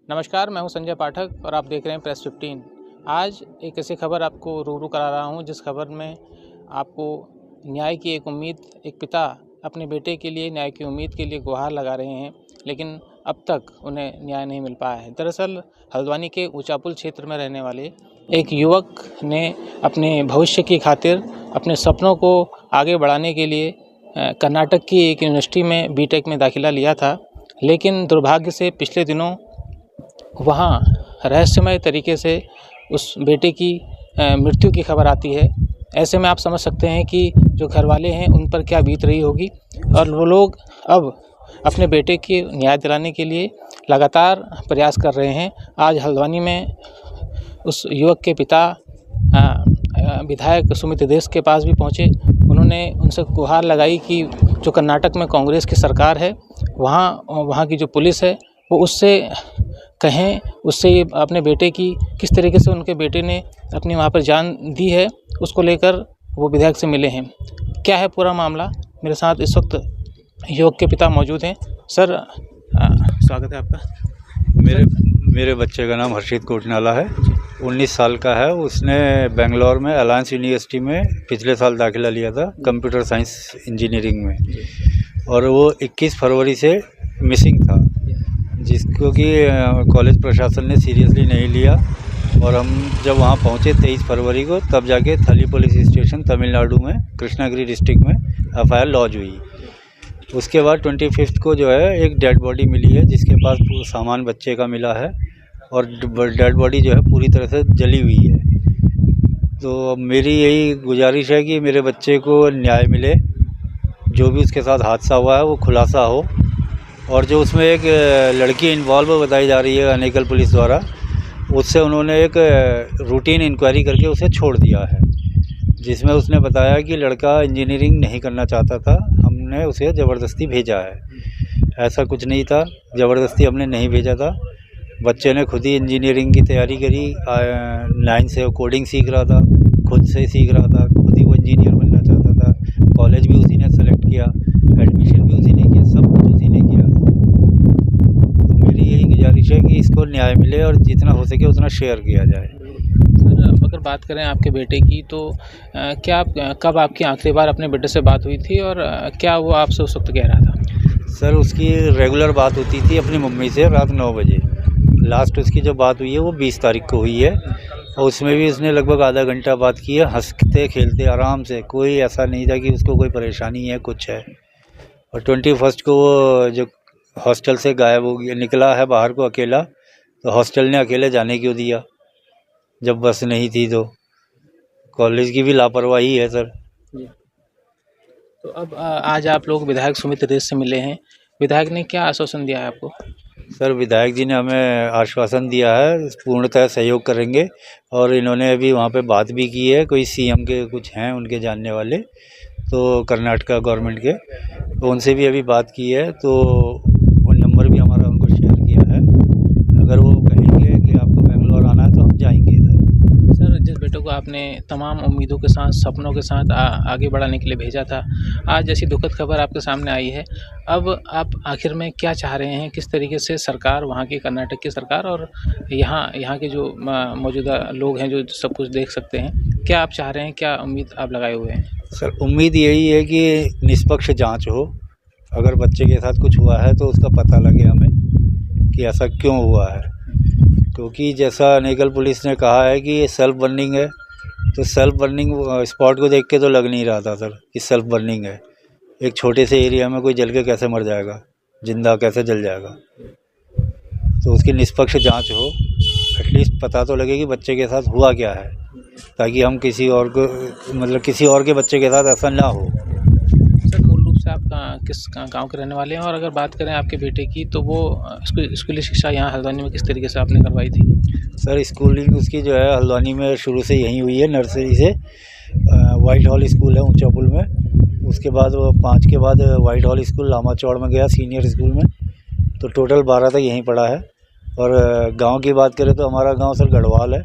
नमस्कार, मैं हूं संजय पाठक और आप देख रहे हैं प्रेस 15। आज एक ऐसी खबर आपको रूबरू करा रहा हूं जिस खबर में आपको न्याय की एक उम्मीद, एक पिता अपने बेटे के लिए न्याय की उम्मीद के लिए गुहार लगा रहे हैं, लेकिन अब तक उन्हें न्याय नहीं मिल पाया है। दरअसल हल्द्वानी के ऊंचापुल क्षेत्र में रहने वाले एक युवक ने अपने भविष्य की खातिर अपने सपनों को आगे बढ़ाने के लिए कर्नाटक की एक यूनिवर्सिटी में बीटेक में दाखिला लिया था, लेकिन दुर्भाग्य से पिछले दिनों वहाँ रहस्यमय तरीके से उस बेटे की मृत्यु की खबर आती है। ऐसे में आप समझ सकते हैं कि जो घरवाले हैं उन पर क्या बीत रही होगी और वो लोग अब अपने बेटे के न्याय दिलाने के लिए लगातार प्रयास कर रहे हैं। आज हल्द्वानी में उस युवक के पिता विधायक सुमित देश के पास भी पहुँचे। उन्होंने उनसे गुहार लगाई कि जो कर्नाटक में कांग्रेस की सरकार है, वहाँ की जो पुलिस है वो उससे कहें, उससे ये अपने बेटे की किस तरीके से उनके बेटे ने अपनी वहाँ पर जान दी है, उसको लेकर वो विधायक से मिले हैं। क्या है पूरा मामला, मेरे साथ इस वक्त युवक के पिता मौजूद हैं। सर, स्वागत है आपका। मेरे बच्चे का नाम हर्षित कोटनाला है, 19 साल का है। उसने बेंगलोर में अलायंस यूनिवर्सिटी में पिछले साल दाखिला लिया था कंप्यूटर साइंस इंजीनियरिंग में, और वो 21 फरवरी से मिसिंग था, जिसको कि कॉलेज प्रशासन ने सीरियसली नहीं लिया। और हम जब वहाँ पहुँचे 23 फरवरी को, तब जाके थली पुलिस स्टेशन तमिलनाडु में कृष्णागिरी डिस्ट्रिक्ट में FIR लॉन्च हुई। उसके बाद 25 को जो है एक डेड बॉडी मिली है, जिसके पास सामान बच्चे का मिला है, और डेड बॉडी जो है पूरी तरह से जली हुई है। तो मेरी यही गुजारिश है कि मेरे बच्चे को न्याय मिले, जो भी उसके साथ हादसा हुआ है वो खुलासा हो, और जो उसमें एक लड़की इन्वॉल्व बताई जा रही है अनेकल पुलिस द्वारा, उससे उन्होंने एक रूटीन इंक्वायरी करके उसे छोड़ दिया है, जिसमें उसने बताया कि लड़का इंजीनियरिंग नहीं करना चाहता था, हमने उसे ज़बरदस्ती भेजा है। ऐसा कुछ नहीं था, ज़बरदस्ती हमने नहीं भेजा था। बच्चे ने खुद ही इंजीनियरिंग की तैयारी करी, 9 से वो कोडिंग सीख रहा था, खुद से सीख रहा था, खुद ही वो इंजीनियर बनना चाहता था। कॉलेज भी उसी ने सेलेक्ट किया, एडमिशन भी उसी ने किया, सब कुछ उसी ने किया। तो मेरी यही गुजारिश है कि इसको न्याय मिले और जितना हो सके उतना शेयर किया जाए। सर, अगर बात करें आपके बेटे की, तो कब आपकी आखिरी बार अपने बेटे से बात हुई थी और क्या वो आपसे उस वक्त कह रहा था? सर, उसकी रेगुलर बात होती थी अपनी मम्मी से रात 9 बजे। लास्ट उसकी जो बात हुई है वो 20 तारीख को हुई है, और उसमें भी उसने लगभग आधा घंटा बात की है, हंसते खेलते आराम से। कोई ऐसा नहीं था कि उसको कोई परेशानी है, कुछ है। और 21 को वो जो हॉस्टल से गायब हो गया, निकला है बाहर को अकेला, तो हॉस्टल ने अकेले जाने क्यों दिया जब बस नहीं थी? तो कॉलेज की भी लापरवाही है सर। तो अब आज आप लोग विधायक सुमित देश से मिले हैं, विधायक ने क्या आश्वासन दिया है आपको? सर, विधायक जी ने हमें आश्वासन दिया है पूर्णतः सहयोग करेंगे, और इन्होंने अभी वहाँ पे बात भी की है, कोई CM के कुछ हैं उनके जानने वाले, तो कर्नाटका गवर्नमेंट के, तो उनसे भी अभी बात की है, तो वो नंबर भी हमारा उनको शेयर किया है। अगर वो कहेंगे कि आपको बेंगलोर आना है तो हम जाएंगे इधर। सर, जिस बेटे को आपने तमाम उम्मीदों के साथ, सपनों के साथ आगे बढ़ाने के लिए भेजा था, आज जैसी दुखद खबर आपके सामने आई है, अब आप आखिर में क्या चाह रहे हैं? किस तरीके से सरकार, वहाँ की कर्नाटक की सरकार और यहाँ के जो मौजूदा लोग हैं जो सब कुछ देख सकते हैं, क्या आप चाह रहे हैं, क्या उम्मीद आप लगाए हुए हैं? सर, उम्मीद यही है कि निष्पक्ष जांच हो। अगर बच्चे के साथ कुछ हुआ है तो उसका पता लगे हमें कि ऐसा क्यों हुआ है, क्योंकि जैसा अनेकल पुलिस ने कहा है कि ये सेल्फ बर्निंग है, तो सेल्फ बर्निंग स्पॉट को देख के तो लग नहीं रहा था सर कि सेल्फ बर्निंग है। एक छोटे से एरिया में कोई जल के कैसे मर जाएगा, जिंदा कैसे जल जाएगा? तो उसकी निष्पक्ष जांच हो, एटलीस्ट पता तो लगे कि बच्चे के साथ हुआ क्या है, ताकि हम किसी और को, मतलब किसी और के बच्चे के साथ ऐसा ना हो। सर, मूल रूप से आप किस गांव के रहने वाले हैं? और अगर बात करें आपके बेटे की, तो वो स्कूली शिक्षा यहाँ हल्द्वानी में किस तरीके से आपने करवाई थी? सर, स्कूलिंग उसकी जो है हल्द्वानी में शुरू से यहीं हुई है, नर्सरी से। वाइट हॉल स्कूल है ऊंचापुल में, उसके बाद वो 5 के बाद वाइट हॉल स्कूल लामा चौड़ में गया सीनियर स्कूल में, तो टोटल 12 तक यहीं पढ़ा है। और गांव की बात करें तो हमारा गांव सर गढ़वाल है,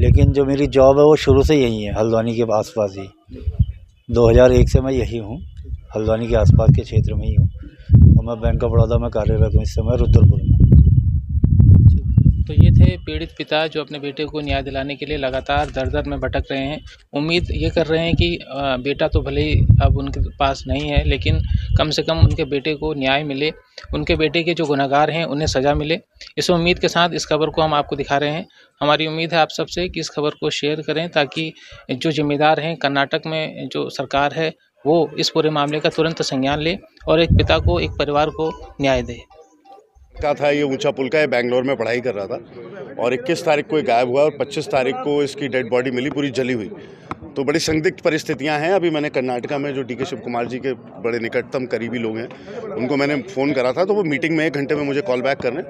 लेकिन जो मेरी जॉब है वो शुरू से यहीं है, हल्द्वानी के आसपास ही। 2001 से मैं यही हूँ, हल्द्वानी के आसपास के क्षेत्र में ही हूँ, और मैं बैंक ऑफ बड़ौदा में कार्यरत हूँ इस समय रुद्रपुर में। तो ये थे पीड़ित पिता जो अपने बेटे को न्याय दिलाने के लिए लगातार दर-दर में भटक रहे हैं। उम्मीद ये कर रहे हैं कि बेटा तो भले ही अब उनके पास नहीं है, लेकिन कम से कम उनके बेटे को न्याय मिले, उनके बेटे के जो गुनहगार हैं उन्हें सज़ा मिले। इस उम्मीद के साथ इस खबर को हम आपको दिखा रहे हैं। हमारी उम्मीद है आप सबसे कि इस खबर को शेयर करें ताकि जो ज़िम्मेदार हैं, कर्नाटक में जो सरकार है, वो इस पूरे मामले का तुरंत संज्ञान ले और एक पिता को, एक परिवार को न्याय दे। का था ये ऊंचा पुल का, ये बैंगलोर में पढ़ाई कर रहा था और 21 तारीख को ये गायब हुआ और 25 तारीख को इसकी डेड बॉडी मिली पूरी जली हुई। तो बड़ी संदिग्ध परिस्थितियां हैं। अभी मैंने कर्नाटका में जो डीके शिव कुमार जी के बड़े निकटतम करीबी लोग हैं उनको मैंने फ़ोन करा था, तो वो मीटिंग में 1 घंटे में मुझे कॉल बैक करने,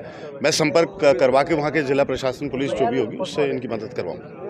मैं संपर्क करवा के वहाँ के जिला प्रशासन पुलिस जो भी होगी उससे इनकी मदद करवाऊँगा।